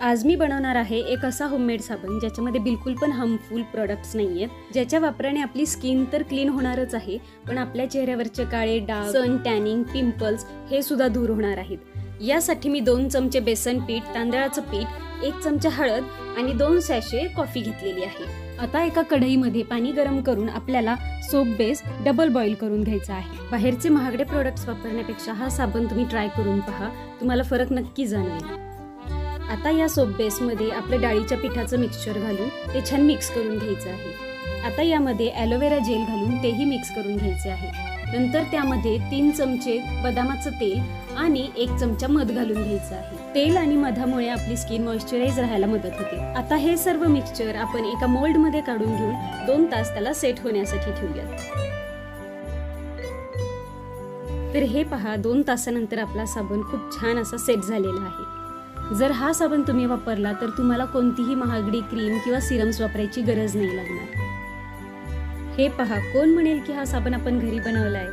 आज मी बनवणार आहे एक असा होममेड साबण ज्याच्यामध्ये बिलकुल पण हार्मफुल प्रोडक्ट्स नाही आहेत, ज्याच्या वापराने आपली स्किन तर क्लीन होणारच आहे, पण आपल्या चेहऱ्यावरचे काळे डाग, सन टॅनिंग, पिंपल्स हे सुद्धा दूर होणार आहेत। यासाठी मी 2 चमचे बेसन पीठ, तांदळाचं पीठ, 1 चमचा हळद आणि 2 सॅशे कॉफी घेतलेली आहे। आता एका कढईमध्ये पाणी गरम करून आपल्याला सोप बेस डबल बॉईल करून घ्यायचा आहे। बाहेरचे महागडे प्रोडक्ट्स वापरण्यापेक्षा हा साबण तुम्ही ट्राय करून पहा, तुम्हाला फरक नक्की जाणवेल। आता या सोप बेस मध्ये आपल्या डाळीच्या पिठाचं मिक्सचर घालून ते छान मिक्स करून घ्यायचं आहे। आता यामध्ये ॲलोवेरा जेल घालून तेही मिक्स करून घ्यायचे आहे। नंतर त्यामध्ये 3 चमचे बदामाचं तेल आणि 1 चमचा मध घालून घ्यायचं आहे। तेल आणि मधामुळे आपली स्किन मॉइश्चराइज राहायला मदत होते। आता हे सर्व मिक्सचर आपण एका मोल्ड मध्ये काढून घेऊन 2 तास त्याला सेट होण्यासाठी ठेवूयात। तर हे पहा, 2 तासानंतर आपला साबण खूप छान असा सेट झालेला आहे। जर हा साबण तुम्ही वापरला तर तुम्हाला कोणतीही महागडी क्रीम किंवा सिरम्स वापरायची गरज नाही लागणार। हे पहा, कोण म्हणेल की हा साबण आपण घरी बनवलाय।